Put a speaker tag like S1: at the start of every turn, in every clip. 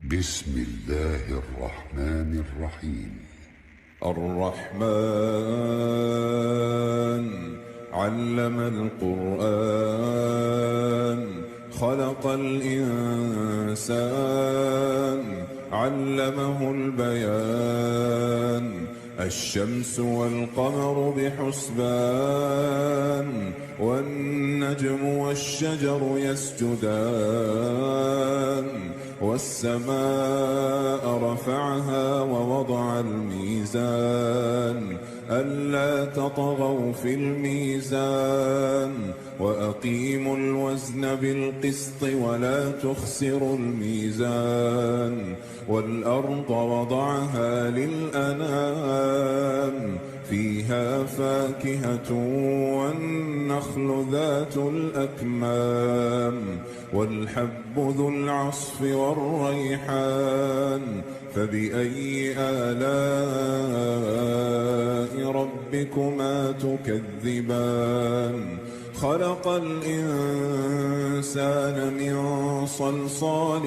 S1: بسم الله الرحمن الرحيم.
S2: الرحمن علم القرآن خلق الإنسان علمه البيان الشمس والقمر بحسبان والنجم والشجر يسجدان والسماء رفعها ووضع الميزان ألا تطغوا في الميزان وأقيموا الوزن بالقسط ولا تخسروا الميزان والأرض وضعها للأنام فيها فاكهة والنخل ذات الأكمام والحب ذو العصف والريحان فبأي آلاء ربكما تكذبان خلق الإنسان من صلصال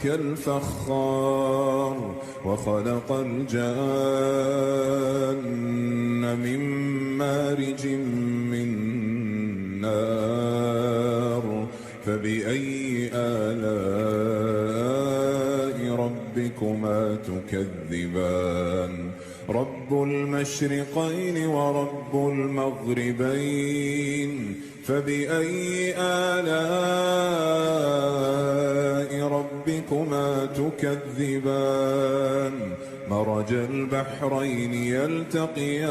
S2: كالفخار وخلق الجان من مارج من نار فبأي آلاء ربكما تكذبان رب المشرقين ورب المغربين فبأي آلاء ربكما تكذبان مرج البحرين يلتقيان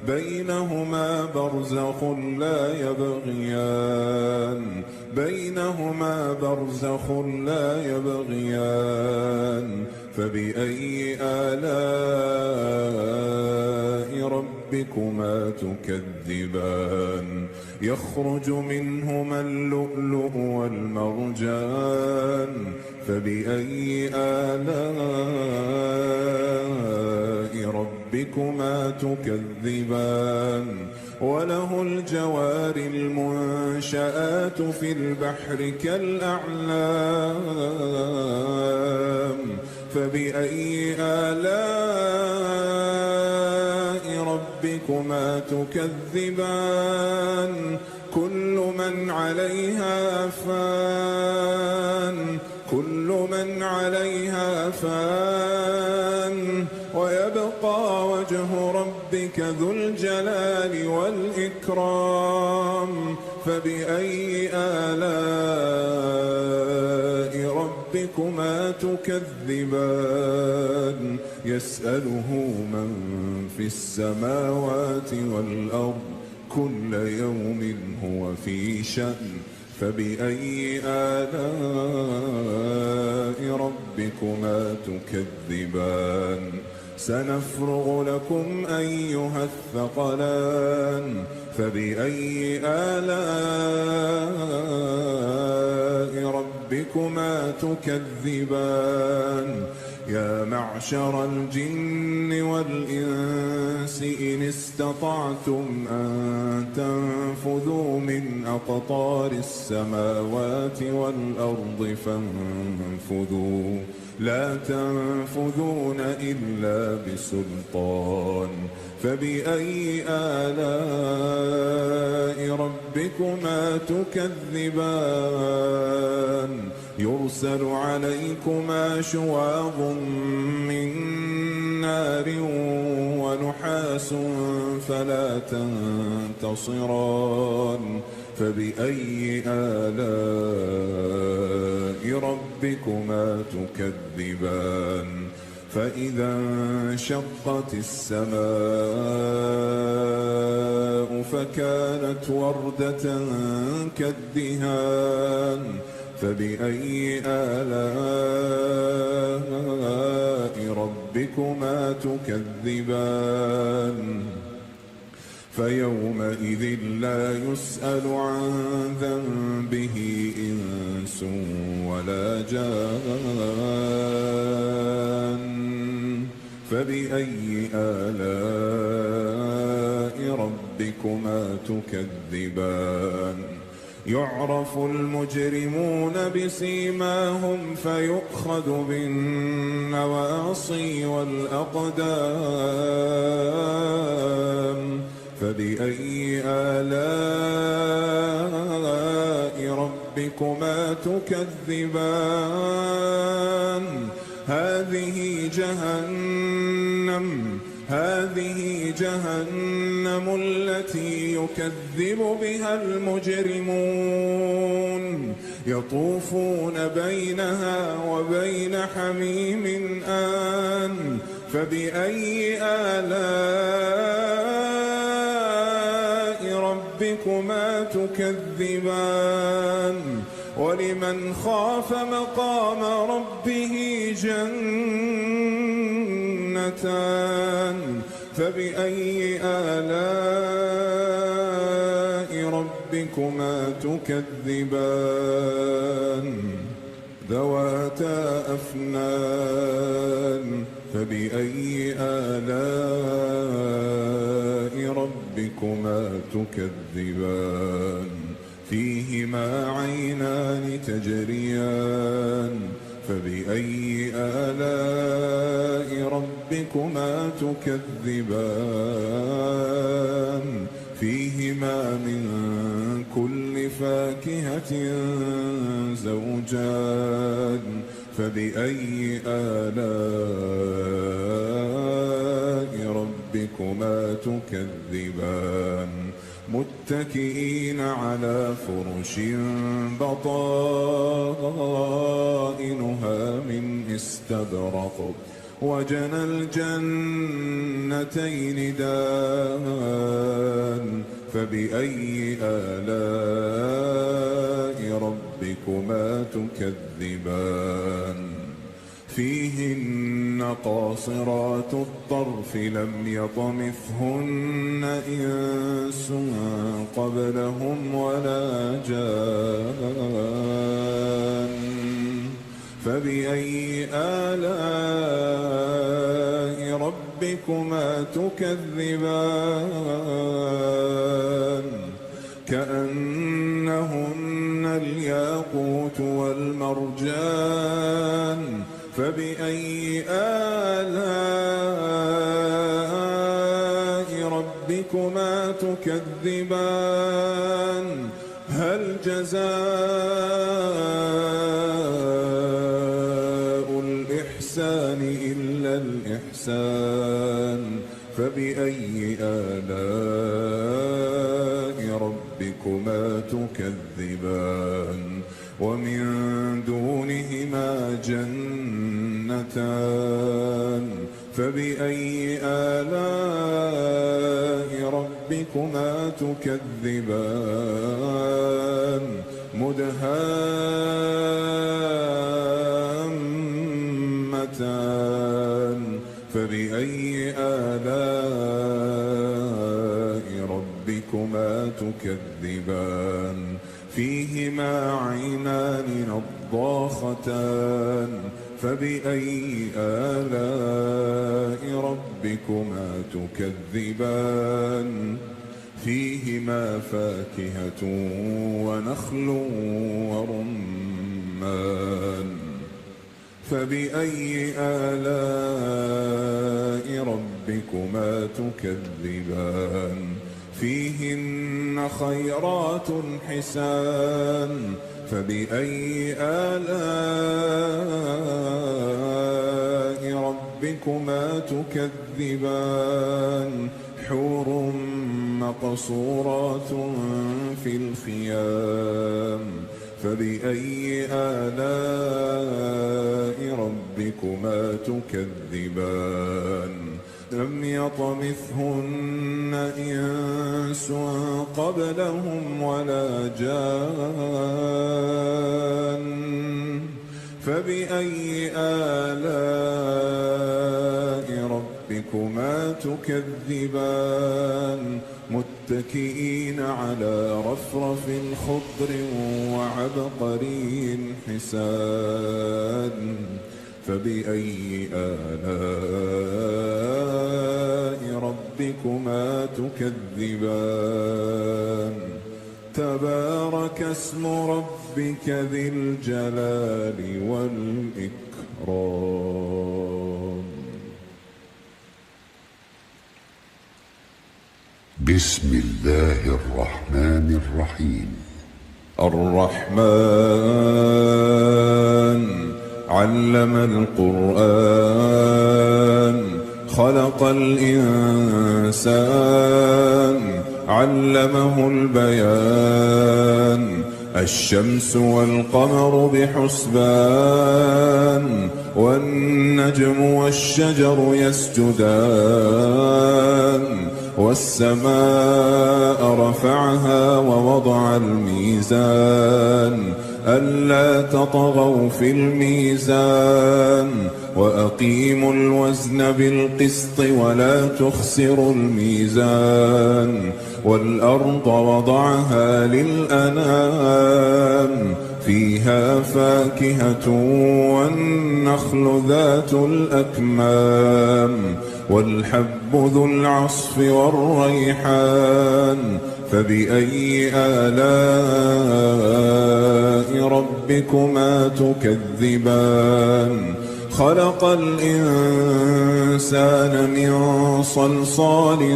S2: بينهما برزخ لا يبغيان فبأي آلاء ربكما تكذبان يخرج منهما اللؤلؤ والمرجان فبأي آلاء ربكما تكذبان وله الجوار المنشآت في البحر كالأعلام فبأي آلاء ربكما تكذبان كل من عليها فان ويبقى وجه ربك ذو الجلال والإكرام فبأي آلاء ربكما تكذبان يسأله من في السماوات والأرض كل يوم هو في شأن فبأي آلاء ربكما تكذبان سنفرغ لكم أيها الثقلان فبأي آلاء ربكما تكذبان يا معشر الجن والإنس إن استطعتم أن تنفذوا من أقطار السماوات والأرض فانفذوا لا تنفذون إلا بسلطان فبأي آلاء ربكما تكذبان يرسل عليكما شواظ من نار ونحاس فلا تنتصران فبأي آلاء ربكما تكذبان فإذا انشقت السماء فكانت وردة كالدهان فبأي آلاء ربكما تكذبان فيومئذ لا يسأل عن ذنبه إنس ولا جان فبأي آلاء ربكما تكذبان يعرف المجرمون بسيماهم فيؤخذ بالنواصي والأقدام فبأي آلاء ربكما تكذبان هذه جهنم التي يكذب بها المجرمون يطوفون بينها وبين حميم آن فبأي آلاء ربكما تكذبان ولمن خاف مقام ربه جنتان فبأي آلاء ربكما تكذبان ذواتا أفنان فبأي آلاء ربكما تكذبان فيهما عينان تجريان فبأي آلاء ربكما تكذبان فيهما من كل فاكهة زوجان فبأي آلاء ربكما تكذبان متكئين على فرش بطائنها من استبرق وجنى الجنتين دان فبأي آلاء ربكما تكذبان فيهن قاصرات الطرف لم يطمثهن إنس قبلهم ولا جان فبأي آلاء ربكما تكذبان كأنهن الياقوت والمرجان فبأي آلاء ربكما تكذبان هل جزاء الإحسان إلا الإحسان فبأي آلاء ربكما تكذبان ومن دونهما جنتان فبأي آلاء ربكما تكذبان مدهامتان فبأي آلاء ربكما تكذبان فيهما عينان نضاختان فبأي آلاء ربكما تكذبان فيهما فاكهة ونخل ورمان فبأي آلاء ربكما تكذبان فيهن خيرات حسان فبأي آلاء ربكما تكذبان حور مقصورات في الخيام فبأي آلاء ربكما تكذبان لم يطمثهن إنس قبلهم ولا جان فبأي آلاء ربكما تكذبان متكئين على رفرف خضر وعبقري حسان فبأي آلاء ربكما تكذبان تبارك اسم ربك ذي الجلال والإكرام.
S1: بسم الله الرحمن الرحيم.
S2: الرحمن علم القرآن خلق الإنسان علمه البيان. الشمس والقمر بحسبان والنجم والشجر يسجدان. والسماء رفعها ووضع الميزان ألا تطغوا في الميزان وأقيموا الوزن بالقسط ولا تخسروا الميزان. والأرض وضعها للأنام فيها فاكهة والنخل ذات الأكمام والحب ذو العصف والريحان. فبأي آلاء ربكما تكذبان. خلق الإنسان من صلصال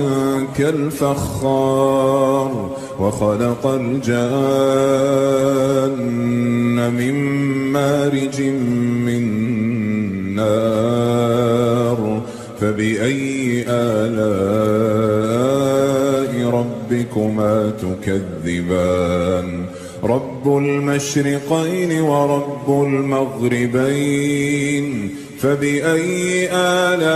S2: كالفخار وخلق الجان من مارج من نار. فبأي آلاء ربكما تكذبان. رب المشرقين ورب المغربين. فبأي آلاء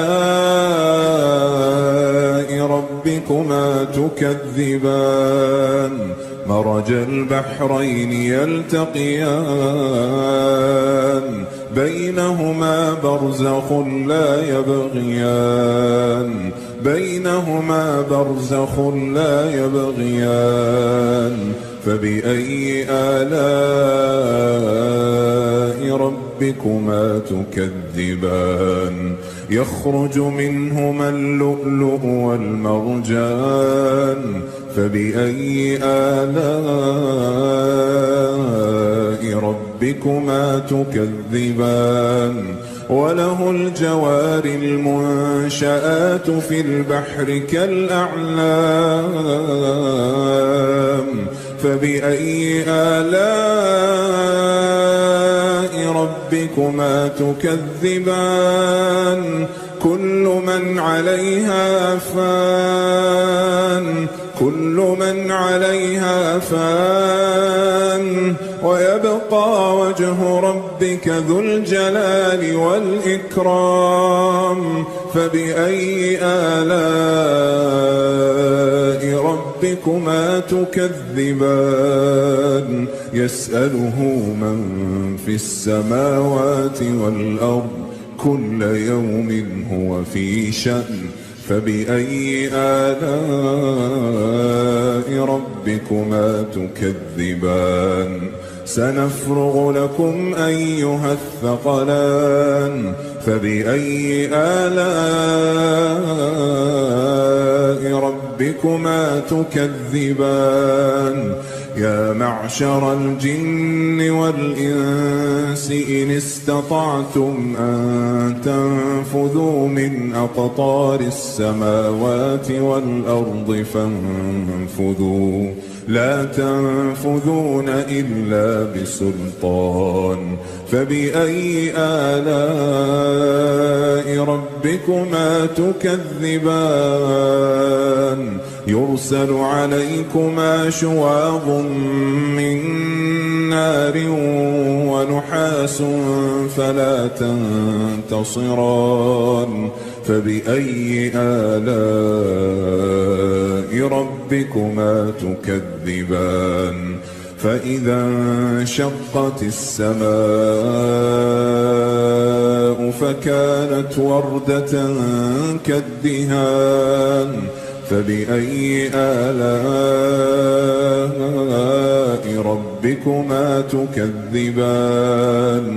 S2: ربكما تكذبان. مرج البحرين يلتقيان بينهما برزخ لا يبغيان. بينهما برزخ لا يبغيان. فبأي آلاء ربكما تكذبان. يخرج منهما اللؤلؤ والمرجان. فبأي آلاء ربكما تكذبان. وله الجوار المنشآت في البحر كالأعلام. فبأي آلاء ربكما تكذبان. كل من عليها فان. كل من عليها فان ويبقى وجه ربك ذو الجلال والإكرام. فبأي آلاء ربكما تكذبان. يسأله من في السماوات والأرض كل يوم هو في شأن. فبأي آلاء ربكما تكذبان. سنفرغ لكم أيها الثقلان. فبأي آلاء ربكما تكذبان. يا معشر الجن والإنس إن استطعتم أن تنفذوا من أقطار السماوات والأرض فانفذوا لا تنفذون إلا بسلطان. فبأي آلاء ربكما تكذبان. يرسل عليكما شواظ من نار ونحاس فلا تنتصران. فبأي آلاء ربكما تكذبان. فإذا انشقت السماء فكانت وردة كالدهان. فبأي آلاء ربكما تكذبان.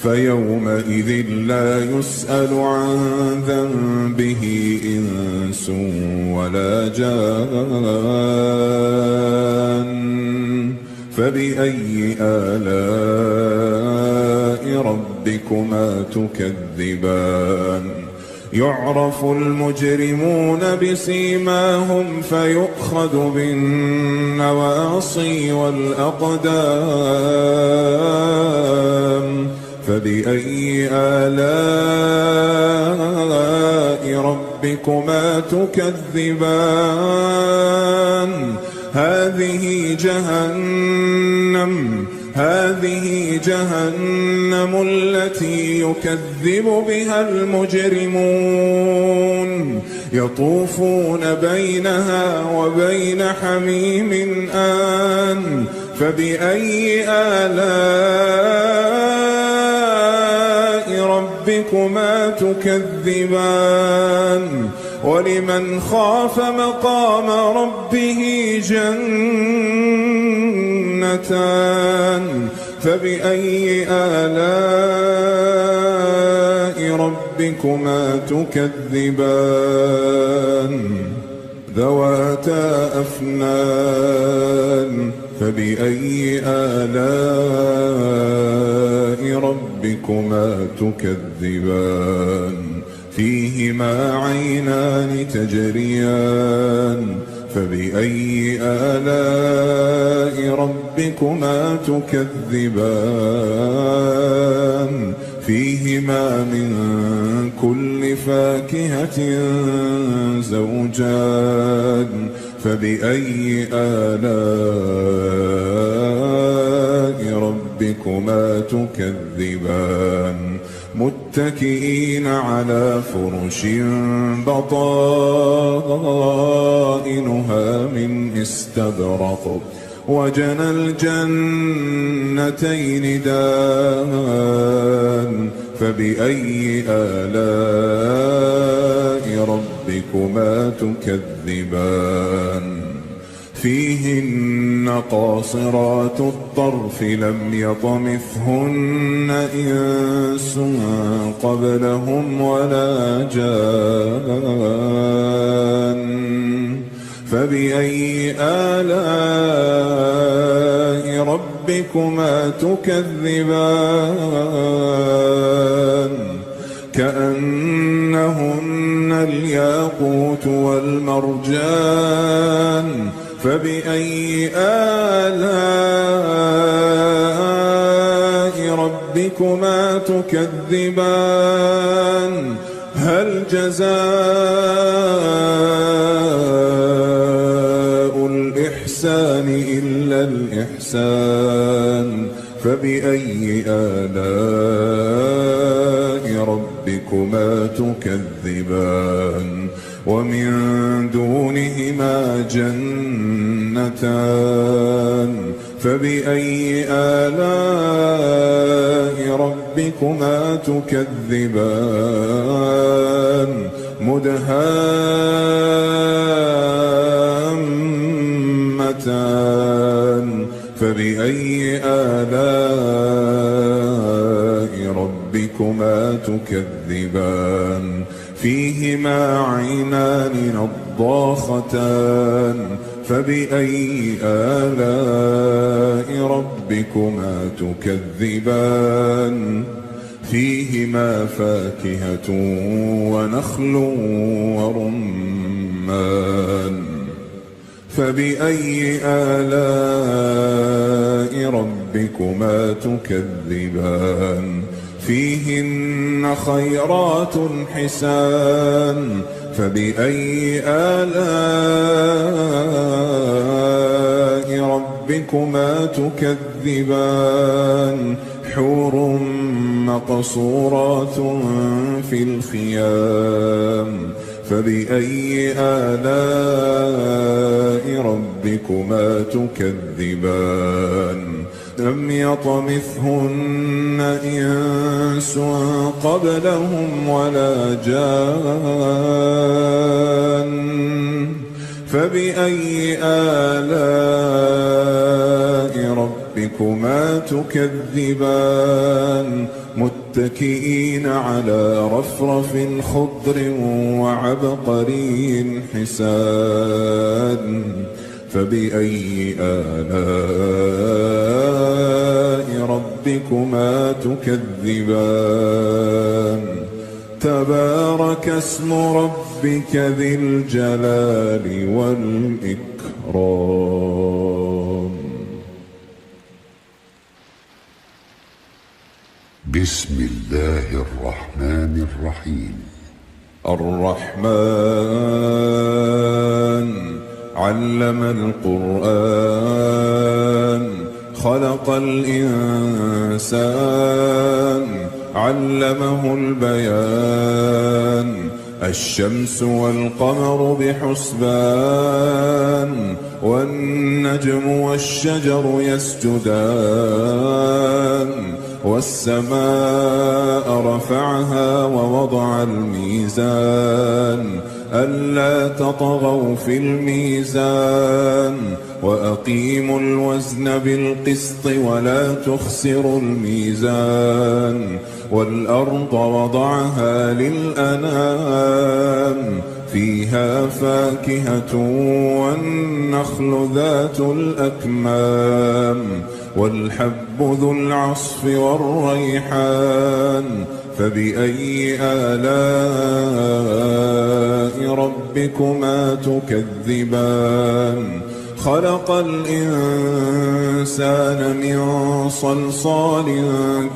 S2: فيومئذ لا يسأل عن ذنبه إنس ولا جان. فبأي آلاء ربكما تكذبان؟ يعرف المجرمون بسيماهم فيؤخذ بالنواصي والأقدام. فبأي آلاء ربكما تكذبان؟ هذه جهنم التي يكذب بها المجرمون، يطوفون بينها وبين حميم آن. فبأي آلاء ربكما تكذبان؟ ولمن خاف مقام ربه جنتان. فبأي آلاء ربكما تكذبان؟ ذواتا أفنان. فبأي آلاء ربكما تكذبان؟ فيهما عينان تجريان. فبأي آلاء ربكما تكذبان؟ فيهما من كل فاكهة زوجان. فبأي آلاء ربكما تكذبان؟ متكئين على فرش بطائنها من استبرق وجنى الجنتين دان. فبأي آلاء ربكما تكذبان؟ فيهن قاصرات الطرف لم يطمثهن إنس قبلهم ولا جان. فبأي آلاء ربكما تكذبان؟ كأنهن الياقوت والمرجان. فبأي آلاء ربكما تكذبان؟ هل جزاء الإحسان إلا الإحسان؟ فبأي آلاء ربكما تكذبان؟ ومن دونهما جنتان. فبأي آلاء ربكما تكذبان؟ مدهامتان. فبأي آلاء ربكما تكذبان؟ فيهما عينان نضاختان. فبأي آلاء ربكما تكذبان؟ فيهما فاكهة ونخل ورمان. فبأي آلاء ربكما تكذبان؟ فيهن خيرات حسان. فبأي آلاء ربكما تكذبان؟ حور مقصورات في الخيام. فبأي آلاء ربكما تكذبان؟ لم يطمثهن إنس قبلهم ولا جان. فبأي آلاء ربكما ربكما تكذبان متكئين على رفرف خضر وعبقري حسان فبأي آلاء ربكما تكذبان تبارك اسم ربك ذي الجلال والإكرام.
S1: بسم الله الرحمن الرحيم.
S2: الرحمن علم القرآن خلق الإنسان علمه البيان الشمس والقمر بحسبان والنجم والشجر يسجدان والسماء رفعها ووضع الميزان ألا تطغوا في الميزان وأقيموا الوزن بالقسط ولا تخسروا الميزان والأرض وضعها للأنام فيها فاكهة والنخل ذات الأكمام والحب ذو العصف والريحان فبأي آلاء ربكما تكذبان خلق الإنسان من صلصال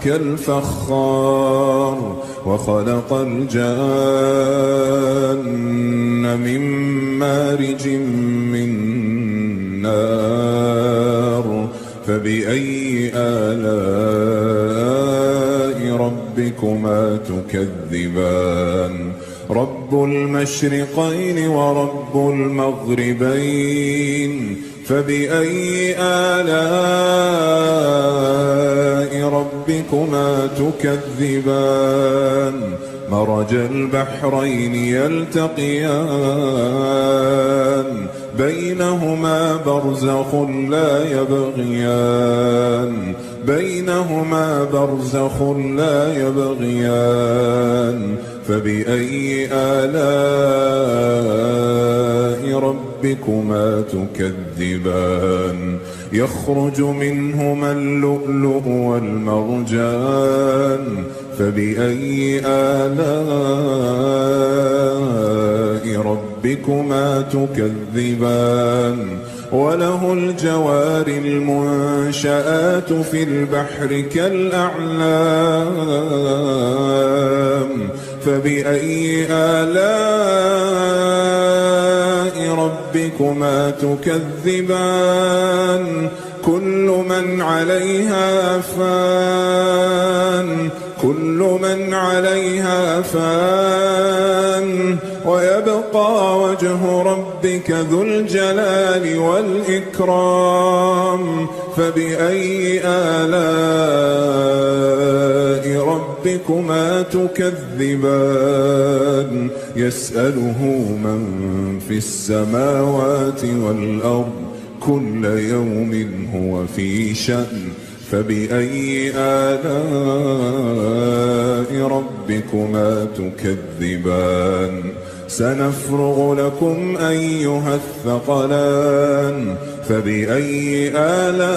S2: كالفخار وخلق الجان من مارج من نار فبأي آلاء ربكما تكذبان رب المشرقين ورب المغربين فبأي آلاء ربكما تكذبان مرج البحرين يلتقيان بينهما برزخ لا يبغيان بينهما برزخ لا يبغيان فبأي آلاء ربكما تكذبان يخرج منهما اللؤلؤ والمرجان فبأي آلاء ربكما تكذبان وله الجوار المنشآت في البحر كالأعلام فبأي آلاء ربكما تكذبان كل من عليها فان كل من عليها فان ويبقى وجه ربك ذو الجلال والإكرام فبأي آلاء ربكما تكذبان يسأله من في السماوات والأرض كل يوم هو في شأن فبأي آلاء ربكما تكذبان سنفرغ لكم أيها الثقلان فبأي آلاء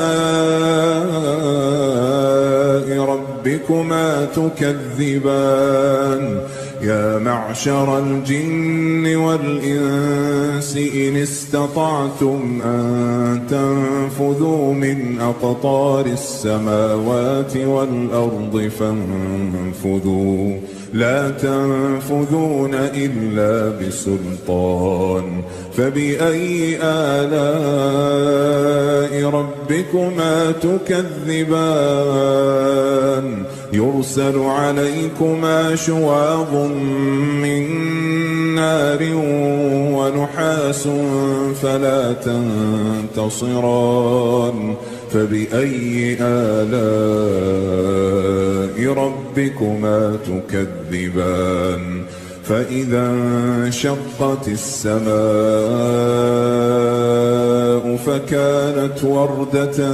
S2: ربكما تكذبان يا معشر الجن والإنس إن استطعتم أن تنفذوا من أقطار السماوات والأرض فانفذوا لا تنفذون إلا بسلطان فبأي آلاء ربكما تكذبان يرسل عليكما شواظ من نار ونحاس فلا تنتصران فبأي آلاء ربكما تكذبان فإذا انشقت السماء فكانت وردة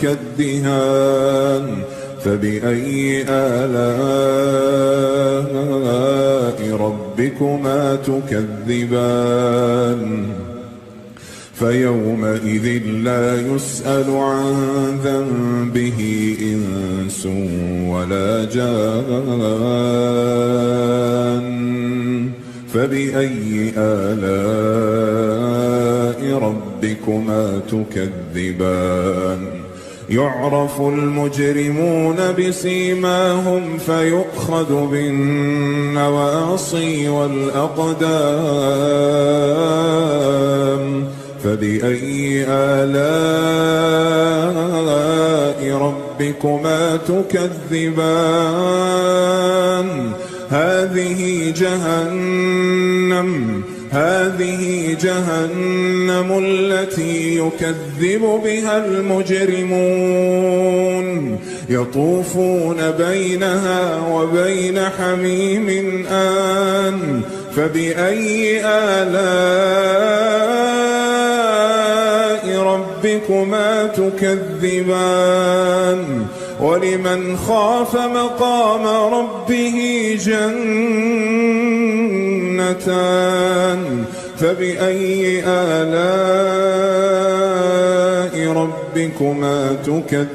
S2: كالدهان فبأي آلاء ربكما تكذبان فيومئذ لا يسأل عن ذنبه إنس ولا جان فبأي آلاء ربكما تكذبان يعرف المجرمون بسيماهم فيؤخذ بالنواصي والأقدام فبأي آلاء ربكما تكذبان هذه جهنم التي يكذب بها المجرمون يطوفون بينها وبين حميم آن فبأي آلاء ربكما تكذبان ولمن خاف مقام ربه جنتان فبأي آلاء ربكما تكذبان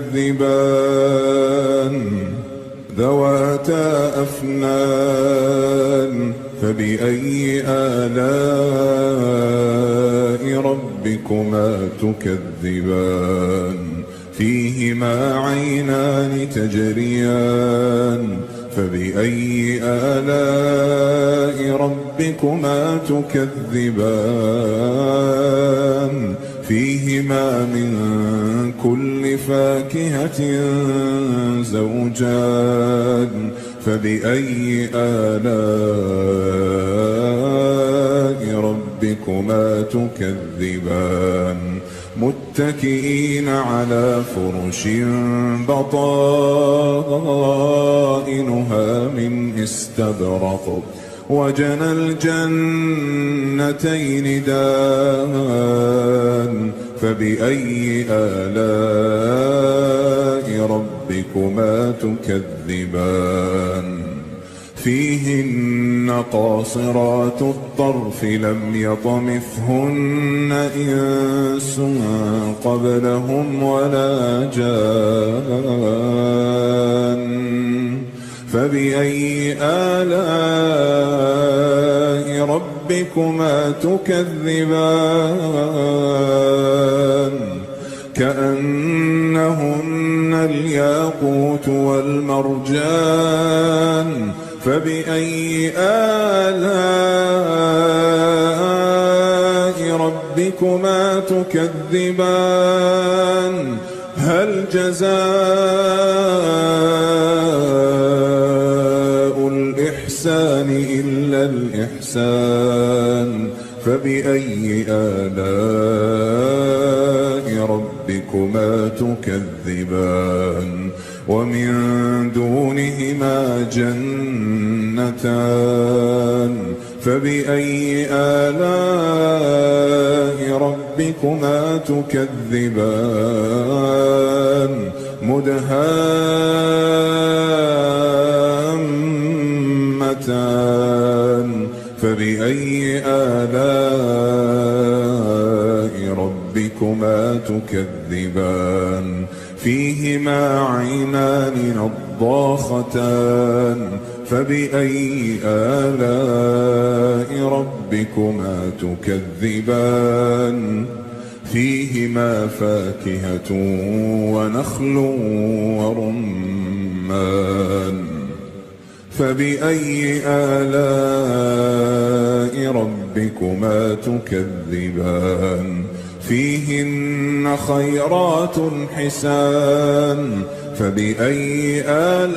S2: ذواتا أفنان فبأي آلاء ربكما تكذبان فيهما عينان تجريان فبأي آلاء ربكما تكذبان فيهما من كل فاكهة زوجان فبأي آلاء ربكما تكذبان متكئين على فرش بطائنها من استبرق وجنى الجنتين دان فبأي آلاء ربكما تكذبان فيهن قاصرات الطرف لم يطمثهن إنس قبلهم ولا جان فبأي آلاء ربكما تكذبان كأنهن الياقوت والمرجان فبأي آلاء ربكما تكذبان هل جزاء الإحسان إلا الإحسان فبأي آلاء ربكما تكذبان ومن دونهما جنتان فبأي آلاء ربكما تكذبان مدهامتان فبأي آلاء ربكما تكذبان فيهما عينان نضاختان فبأي آلاء ربكما تكذبان فيهما فاكهة ونخل ورمان فبأي آلاء ربكما تكذبان فيهن خيرات حسان فبأي آلاء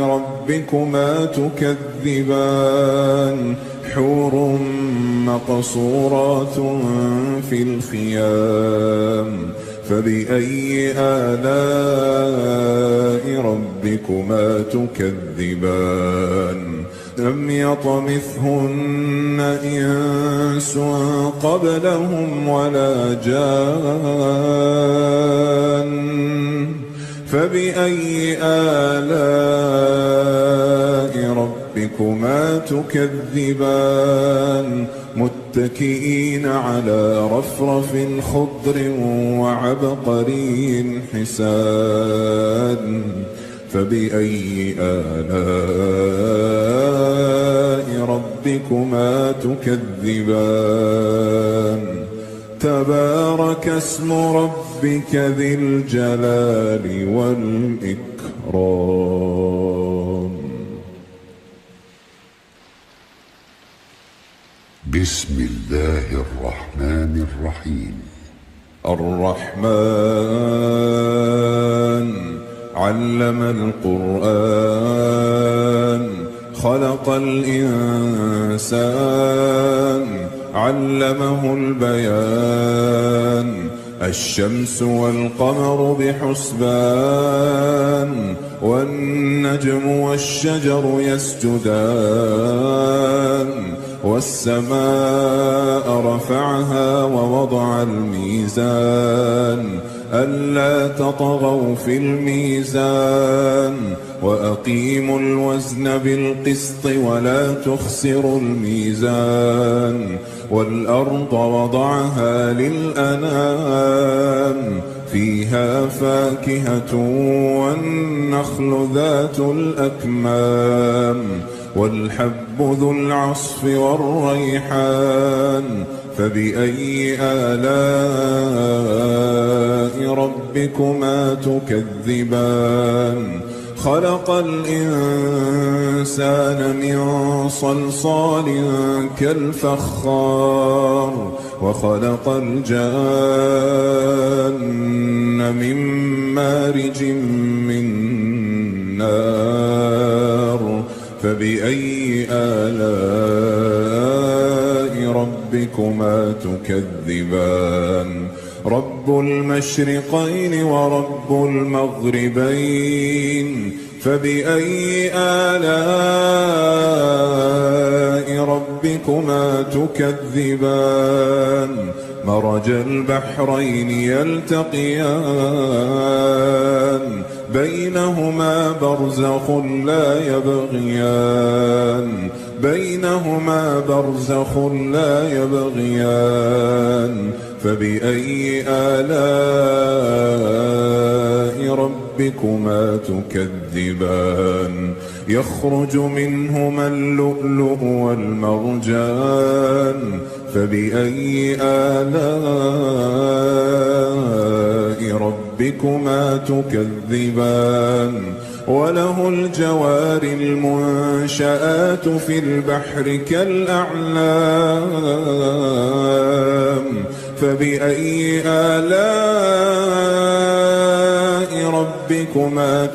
S2: ربكما تكذبان حور مقصورات في الخيام فبأي آلاء ربكما تكذبان لم يطمثهن إنس قبلهم ولا جان فبأي آلاء ربكما تكذبان متكئين على رفرف خضر وعبقري حسان فبأي آلاء ربكما تكذبان تبارك اسم ربك ذي الجلال والإكرام.
S1: بسم الله الرحمن الرحيم.
S2: الرحمن علم القرآن خلق الإنسان علمه البيان الشمس والقمر بحسبان والنجم والشجر يسجدان والسماء رفعها ووضع الميزان ألا تطغوا في الميزان وأقيموا الوزن بالقسط ولا تخسروا الميزان والأرض وضعها للأنام فيها فاكهة والنخل ذات الأكمام والحب ذو العصف والريحان فبأي آلاء ربكما تكذبان خلق الإنسان من صلصال كالفخار وخلق الجان من مارج من نار فبأي آلاء ربكما تكذبان رب المشرقين ورب المغربين فبأي آلاء ربكما تكذبان مرج البحرين يلتقيان بينهما برزخ لا يبغيان بينهما برزخ لا يبغيان فبأي آلاء ربكما تكذبان يخرج منهما اللؤلؤ والمرجان فبأي آلاء ربكما تكذبان وله الجوار المنشآت في البحر كالأعلام فبأي آلاء ربكما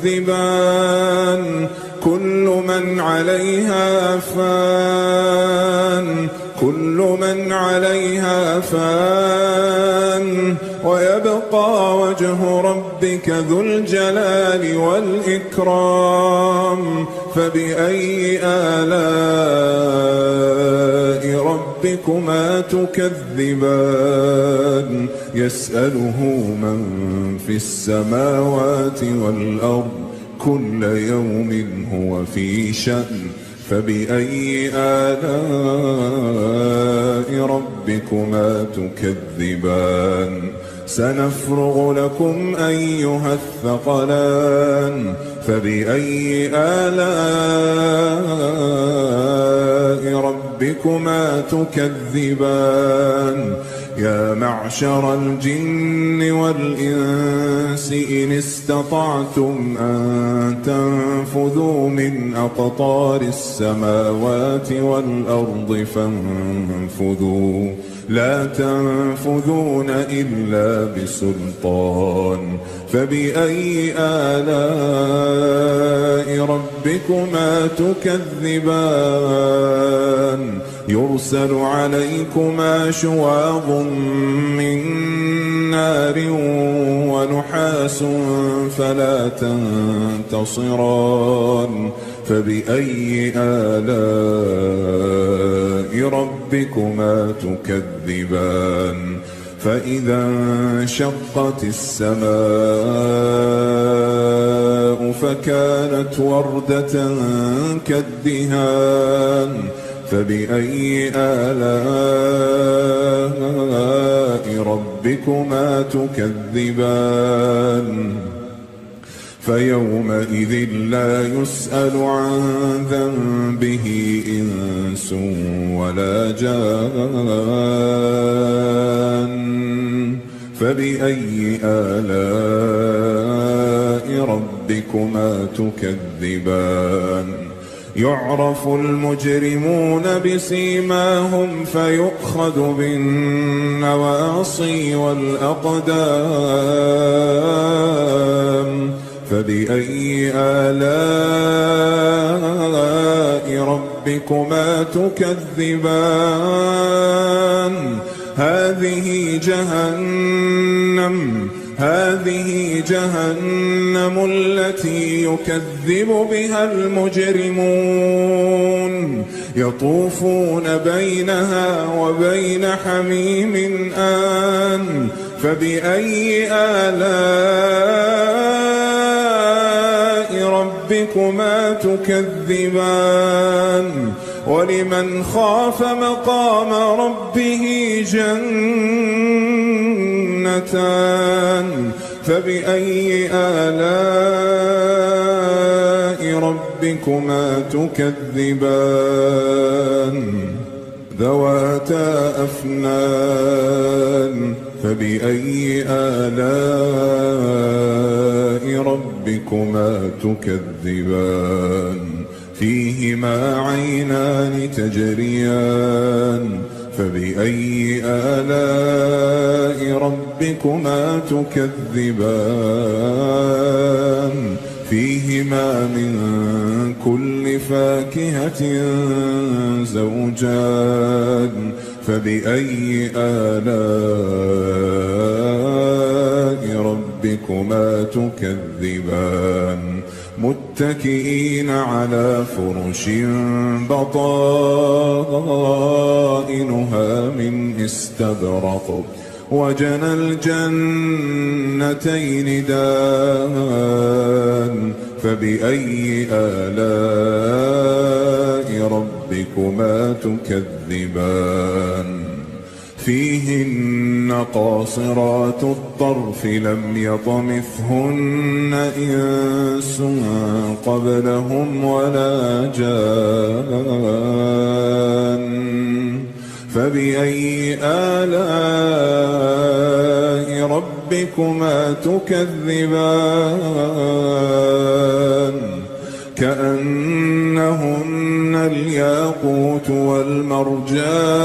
S2: تكذبان كل من عليها فان كل من عليها فان ويبقى وجه ربك ذو الجلال والإكرام فبأي آلاء ربكما تكذبان يسأله من في السماوات والأرض كل يوم هو في شأن فبأي آلاء ربكما تكذبان سنفرغ لكم أيها الثقلان فبأي آلاء ربكما تكذبان يا معشر الجن والإنس إن استطعتم أن تنفذوا من أقطار السماوات والأرض فانفذوا لا تنفذون إلا بسلطان فبأي آلاء ربكما تكذبان يرسل عليكما شواظ من نار ونحاس فلا تنتصران فبأي آلاء ربكما تكذبان فإذا انشقت السماء فكانت وردة كالدهان فبأي آلاء ربكما تكذبان فيومئذ لا يسأل عن ذنبه إنس ولا جان فبأي آلاء ربكما تكذبان يعرف المجرمون بسيماهم فيؤخذ بالنواصي والأقدام فبأي آلاء ربكما تكذبان هذه جهنم التي يكذب بها المجرمون يطوفون بينها وبين حميم آن فبأي آلاء ربكما تكذبان ولمن خاف مقام ربه جنتان فبأي آلاء ربكما تكذبان ذواتا أفنان فبأي آلاء ربكما تكذبان فيهما عينان تجريان فبأي آلاء ربكما تكذبان فيهما من كل فاكهة زوجان فبأي آلاء ربكما تكذبان متكئين على فرش بطائنها من استبرق وجنى الجنتين دان فبأي آلاء ربكما تكذبان فيهن قاصرات الطرف لم يطمثهن إنس قبلهم ولا جان فبأي آلاء ربكما تكذبان كأنهن الياقوت والمرجان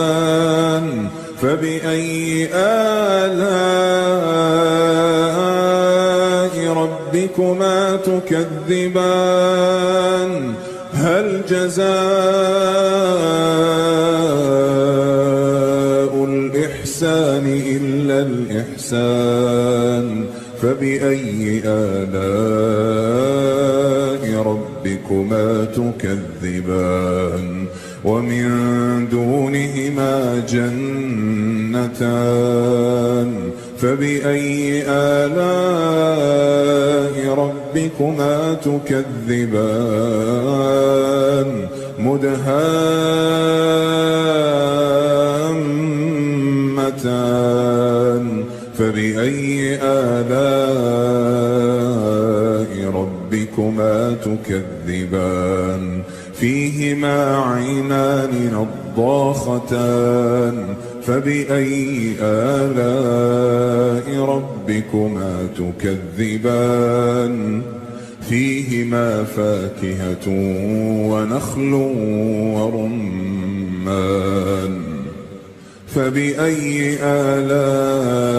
S2: فبأي آلاء ربكما تكذبان هل جزاء الإحسان إلا الإحسان فبأي آلاء ربكما تكذبان ومن دونهما جنتان فبأي آلاء ربكما تكذبان مدهامتان فبأي آلاء ربكما تكذبان فيهما عينان نضاختان فبأي آلاء ربكما تكذبان فيهما فاكهة ونخل ورمان فبأي آلاء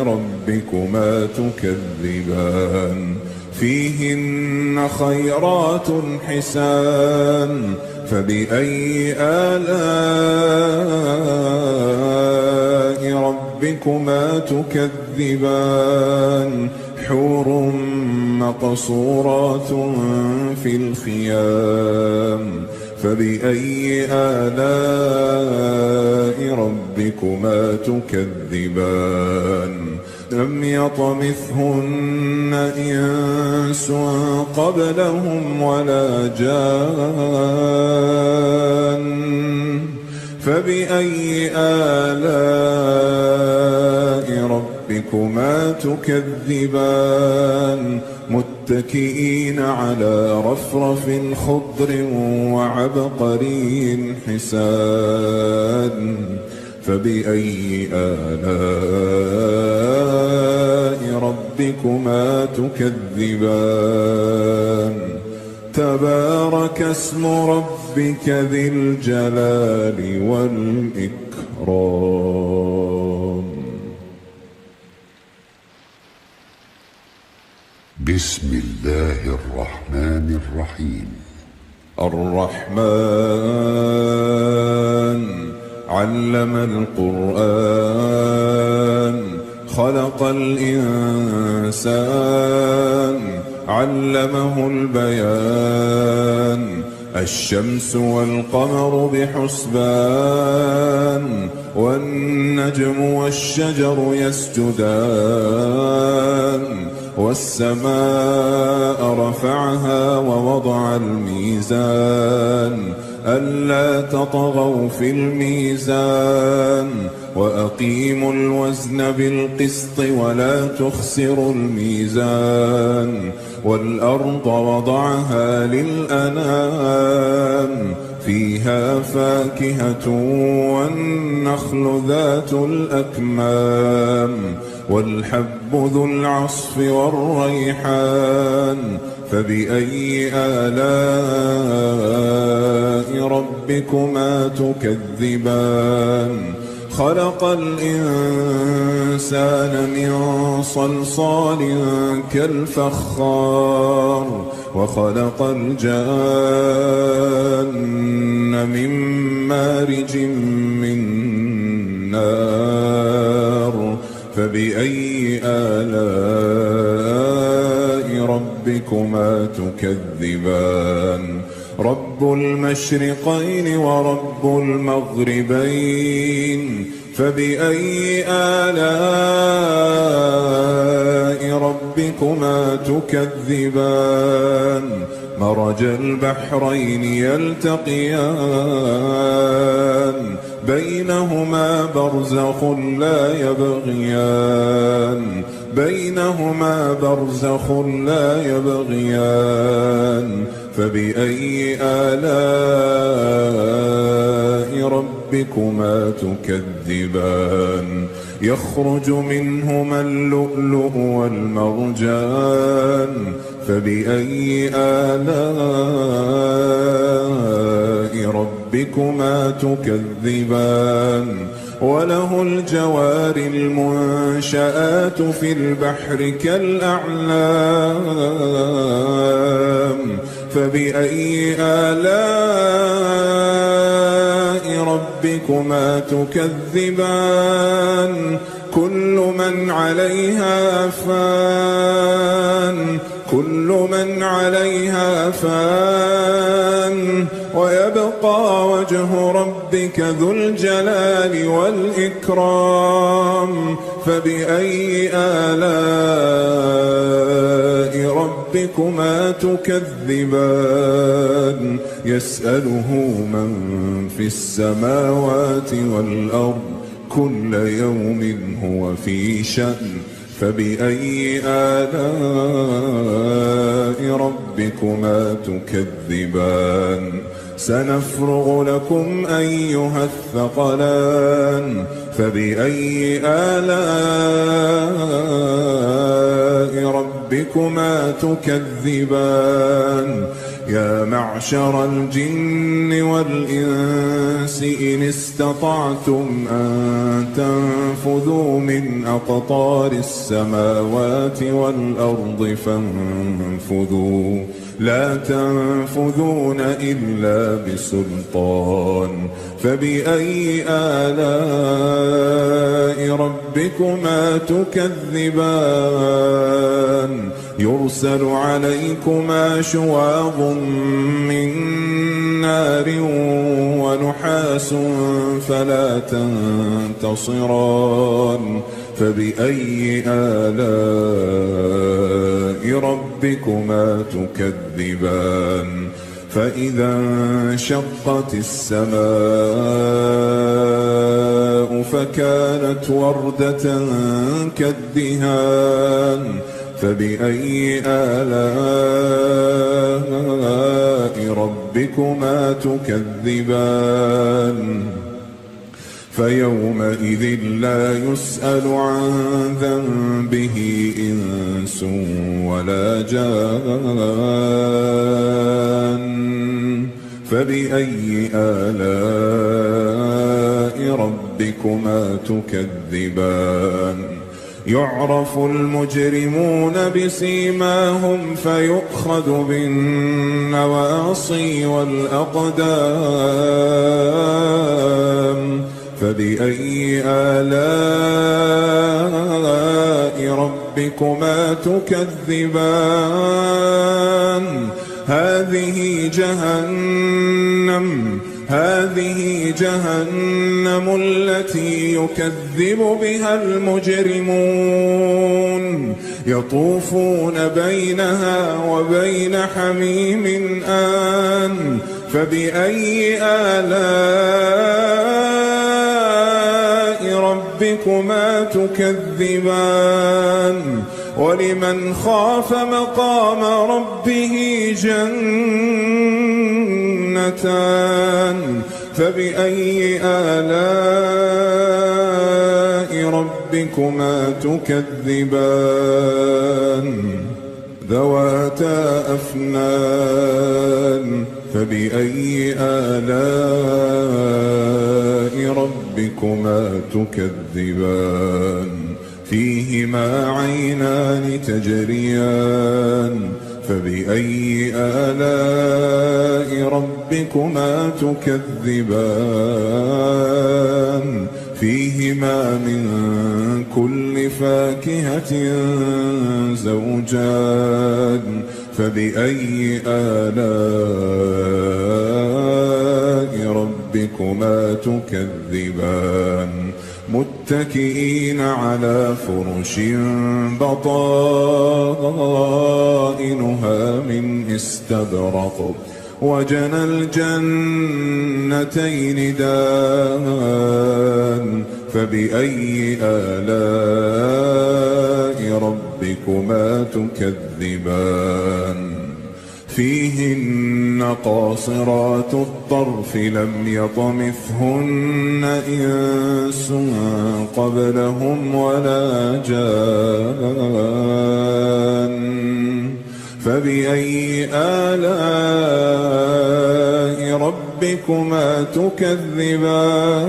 S2: ربكما تكذبان فيهن خيرات حسان فبأي آلاء ربكما ربكما تكذبان حور مقصورات في الخيام فبأي آلاء ربكما تكذبان لم يطمثهن إنس قبلهم ولا جان فبأي آلاء ربكما تكذبان متكئين على رفرف خضر وعبقري حسان فبأي آلاء ربكما تكذبان تبارك اسم ربك ذي الجلال والإكرام.
S1: بسم الله الرحمن الرحيم.
S2: الرحمن علم القرآن خلق الإنسان علمه البيان الشمس والقمر بحسبان والنجم والشجر يسجدان والسماء رفعها ووضع الميزان ألا تطغوا في الميزان وأقيموا الوزن بالقسط ولا تخسروا الميزان والأرض وضعها للأنام فيها فاكهة والنخل ذات الأكمام والحب ذو العصف والريحان فبأي آلاء ربكما تكذبان خلق الإنسان من صلصال كالفخار وخلق الجان من مارج من نار فبأي آلاء ربكما تكذبان رب المشرقين ورب المغربين فبأي آلاء ربكما تكذبان مرج البحرين يلتقيان بينهما برزخ لا يبغيان بينهما برزخ لا يبغيان فبأي آلاء ربكما تكذبان يخرج منهما اللؤلؤ والمرجان فبأي آلاء ربكما تكذبان وله الجوار المنشآت في البحر كالأعلام فبأي آلاء ربكما تكذبان كل من عليها فان كل من عليها فان ويبقى وجه ربك ذو الجلال والإكرام فبأي آلاء ربكما تكذبان يسأله من في السماوات والأرض كل يوم هو في شأن فبأي آلاء ربكما تكذبان سنفرغ لكم أيها الثقلان فبأي آلاء ربكما تكذبان يا معشر الجن والإنس إن استطعتم أن تنفذوا من أقطار السماوات والأرض لا تنفذون إلا بسلطان فبأي آلاء ربكما تكذبان يرسل عليكما شواظ من نار ونحاس فلا تنتصران فبأي آلاء ربكما تكذبان فإذا انشقت السماء فكانت وردة كالدهان فبأي آلاء ربكما تكذبان فيومئذ لا يسأل عن ذنبه إنس ولا جان فبأي آلاء ربكما تكذبان يعرف المجرمون بسيماهم فيؤخذ بالنواصي والأقدام فبأي آلاء ربكما تكذبان هذه جهنم التي يكذب بها المجرمون يطوفون بينها وبين حميم آن فبأي آلاء ربكما تكذبان ولمن خاف مقام ربه جنتان فبأي آلاء ربكما تكذبان ذواتا أفنان فبأي آلاء ربكما تكذبان فيهما عينان تجريان فبأي آلاء ربكما تكذبان فيهما من كل فاكهة زوجان فبأي آلاء ربكما تكذبان متكئين على فرش بطائنها من استبرق وجنى الجنتين دان فبأي آلاء ربكما تكذبان فيهن قاصرات الطرف لم يطمثهن إنس قبلهم ولا جان فبأي آلاء ربكما تكذبان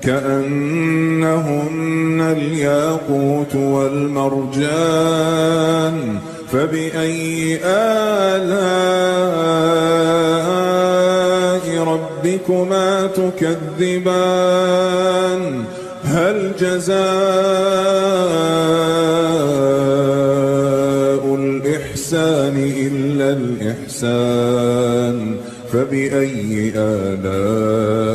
S2: كأنهن الياقوت والمرجان فبأي آلاء ربكما تكذبان هل جزاء الإحسان إلا الإحسان فبأي آلاء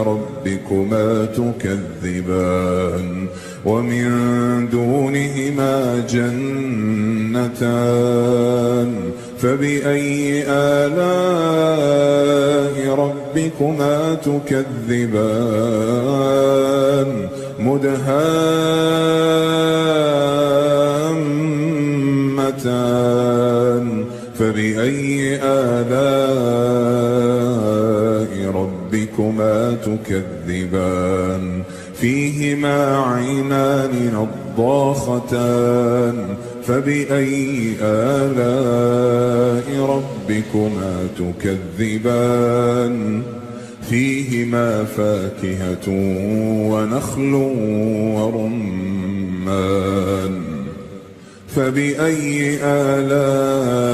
S2: ربكما تكذبان ومن دونهما جنتان فبأي آلاء ربكما تكذبان مدهامتان فبأي آلاء ربكما تكذبان فيهما عينان نضاختان فبأي آلاء ربكما تكذبان فيهما فاكهة ونخل ورمان فبأي آلاء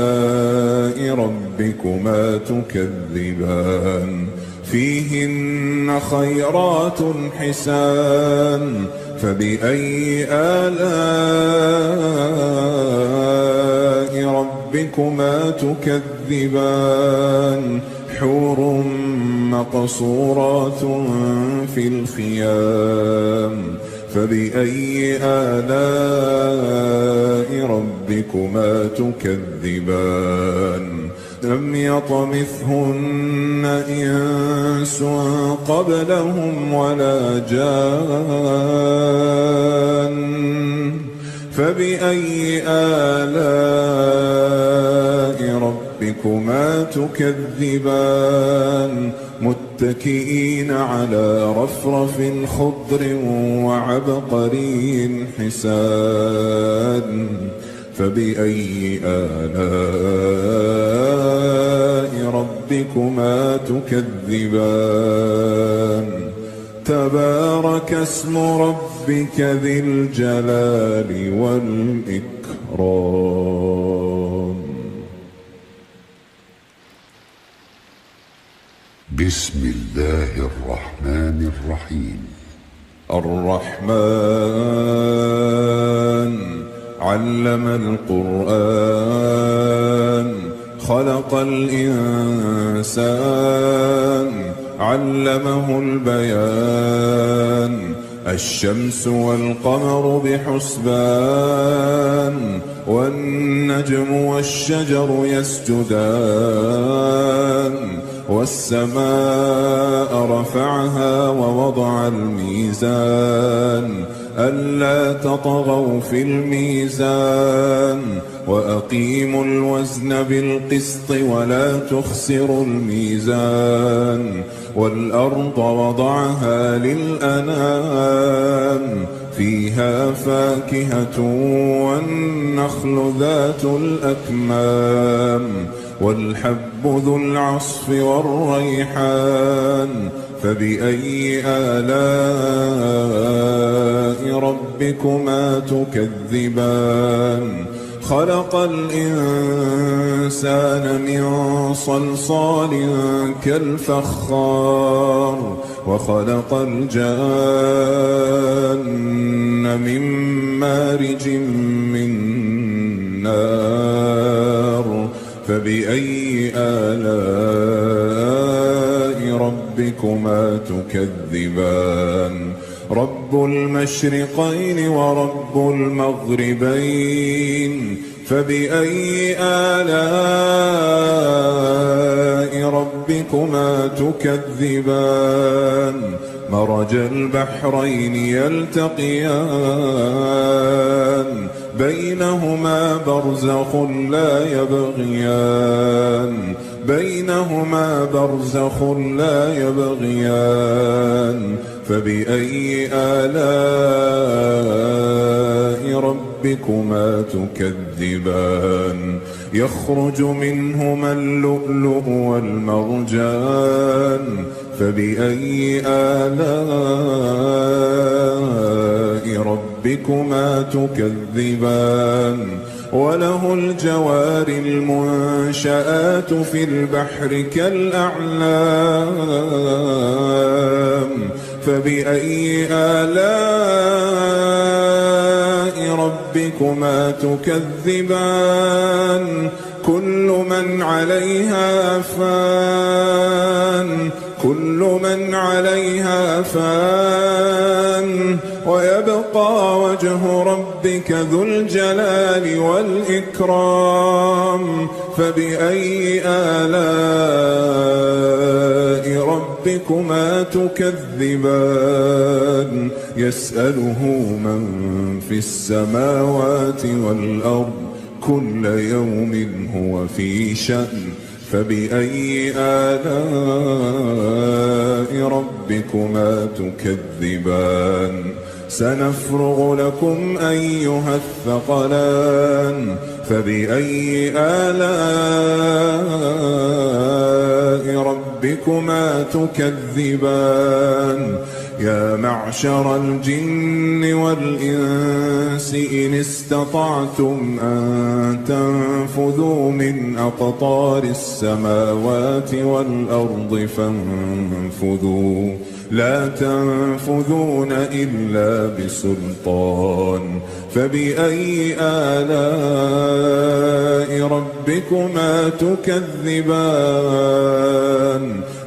S2: ربكما تكذبان فيهن خيرات حسان فبأي آلاء ربكما تكذبان حور مقصورات في الخيام فبأي آلاء ربكما تكذبان لم يطمثهن إنس قبلهم ولا جان فبأي آلاء ربكما تكذبان متكئين على رفرف خضر وعبقري حسان فبأي آلاء ربكما تكذبان تبارك اسم ربك ذي الجلال والإكرام.
S1: بسم الله الرحمن الرحيم.
S2: الرحمن علم القرآن خلق الإنسان علمه البيان الشمس والقمر بحسبان والنجم والشجر يسجدان والسماء رفعها ووضع الميزان ألا تطغوا في الميزان وأقيموا الوزن بالقسط ولا تخسروا الميزان والأرض وضعها للأنام فيها فاكهة والنخل ذات الأكمام والحب ذو العصف والريحان فبأي آلاء ربكما تكذبان خلق الإنسان من صلصال كالفخار وخلق الجان من مارج من نار فبأي آلاء ربكما تكذبان رب المشرقين ورب المغربين فبأي آلاء ربكما تكذبان مرج البحرين يلتقيان بينهما برزخ لا يبغيان بينهما برزخ لا يبغيان فبأي آلاء ربكما تكذبان يخرج منهما اللؤلؤ والمرجان فبأي آلاء ربكما تكذبان وله الجوار المنشآت في البحر كالأعلام فبأي آلاء ربكما تكذبان كل من عليها فان كل من عليها فان ويبقى وجه ربك ذو الجلال والإكرام فبأي آلاء ربكما تكذبان يسأله من في السماوات والأرض كل يوم هو في شأن فبأي آلاء ربكما تكذبان سنفرغ لكم أيها الثقلان فبأي آلاء ربكما تكذبان يا معشر الجن والإنس إن استطعتم أن تنفذوا من أقطار السماوات والأرض فانفذوا لا تنفذون إلا بسلطان فبأي آلاء ربكما تكذبان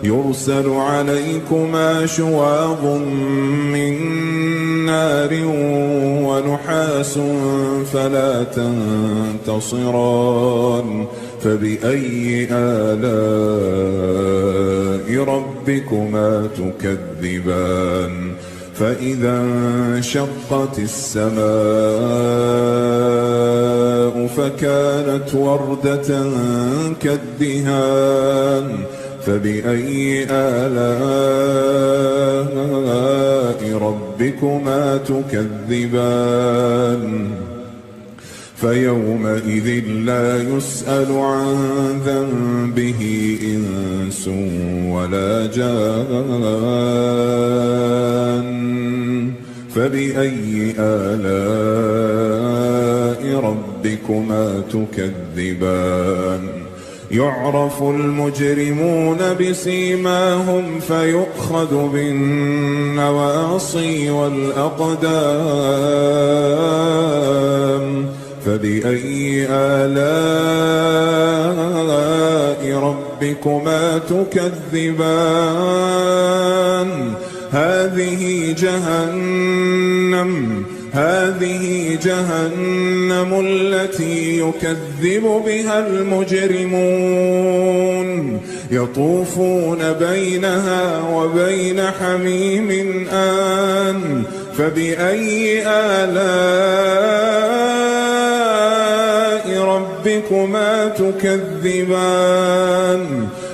S2: يرسل عليكما شواظ من نار ونحاس فلا تنتصران فبأي آلاء ربكما تكذبان فإذا انشقت السماء فكانت وردة كالدهان فبأي آلاء ربكما تكذبان فيومئذ لا يسأل عن ذنبه إنس ولا جان فبأي آلاء ربكما تكذبان يعرف المجرمون بسيماهم فيؤخذ بالنواصي والأقدام فبأي آلاء ربكما تكذبان هذه جهنم التي يكذب بها المجرمون يطوفون بينها وبين حميم آن فبأي آلاء ربكما تكذبان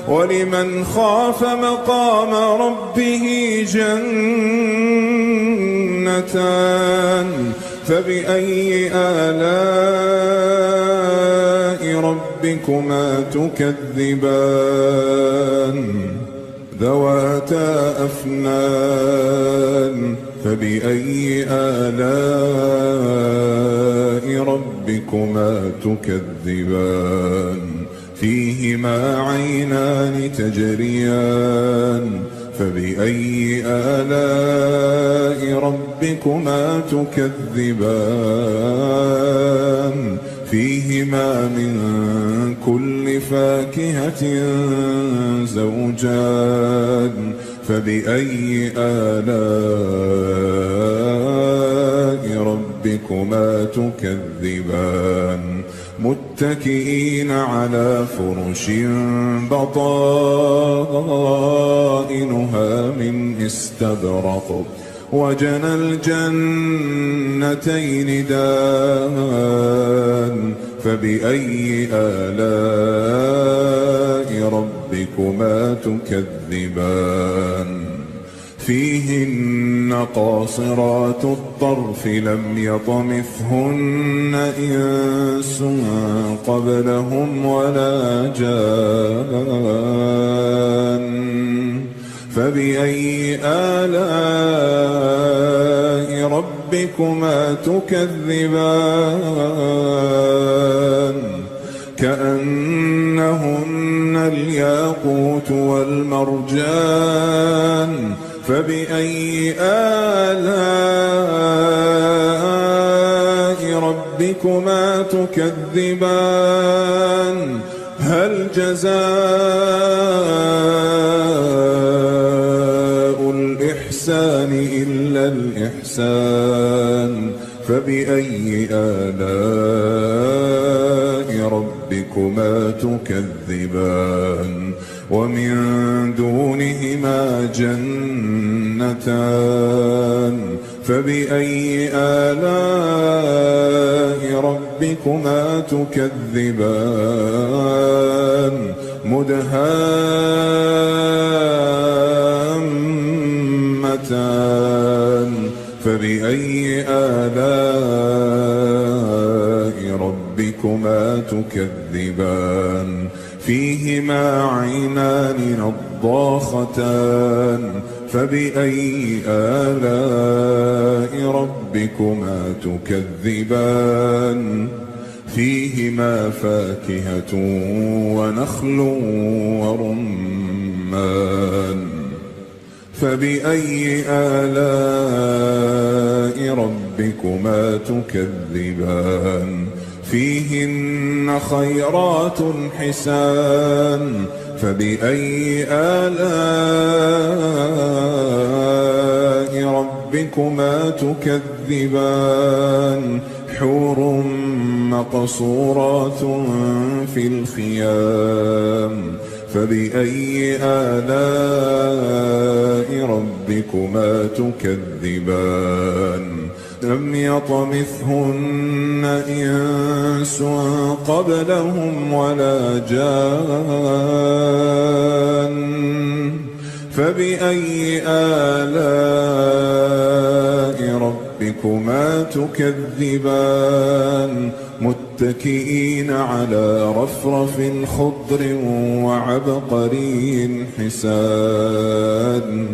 S2: ولمن خاف مقام ربه جنتان فبأي آلاء ربكما تكذبان ذواتا أفنان فبأي آلاء ربكما تكذبان فيهما عينان تجريان فبأي آلاء ربكما تكذبان فيهما من كل فاكهة زوجان فبأي آلاء ربكما تكذبان متكئين على فرش بطائنها من استبرق وجنى الجنتين دان فبأي آلاء ربكما تكذبان فيهن قاصرات الطرف لم يطمثهن إنس قبلهم ولا جان فبأي آلاء ربكما تكذبان كأنهن الياقوت والمرجان فبأي آلاء ربكما تكذبان هل جزاء الإحسان إلا الإحسان فبأي آلاء ربكما تكذبان ومن دونهما جنتان فبأي آلاء ربكما تكذبان مدهامتان فبأي آلاء ربكما تكذبان فيهما عينان نضاختان فبأي آلاء ربكما تكذبان فيهما فاكهة ونخل ورمان فبأي آلاء ربكما تكذبان فيهن خيرات حسان فبأي آلاء ربكما تكذبان حور مقصورات في الخيام فبأي آلاء ربكما تكذبان لم يطمثهن إنس قبلهم ولا جان فبأي آلاء ربكما تكذبان متكئين على رفرف خضر وعبقري حسان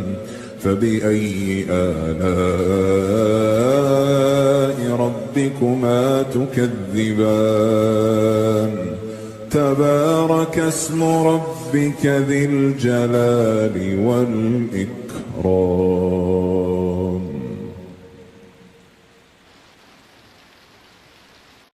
S2: فبأي آلاء ربكما تكذبان تبارك اسم ربك ذي الجلال والإكرام.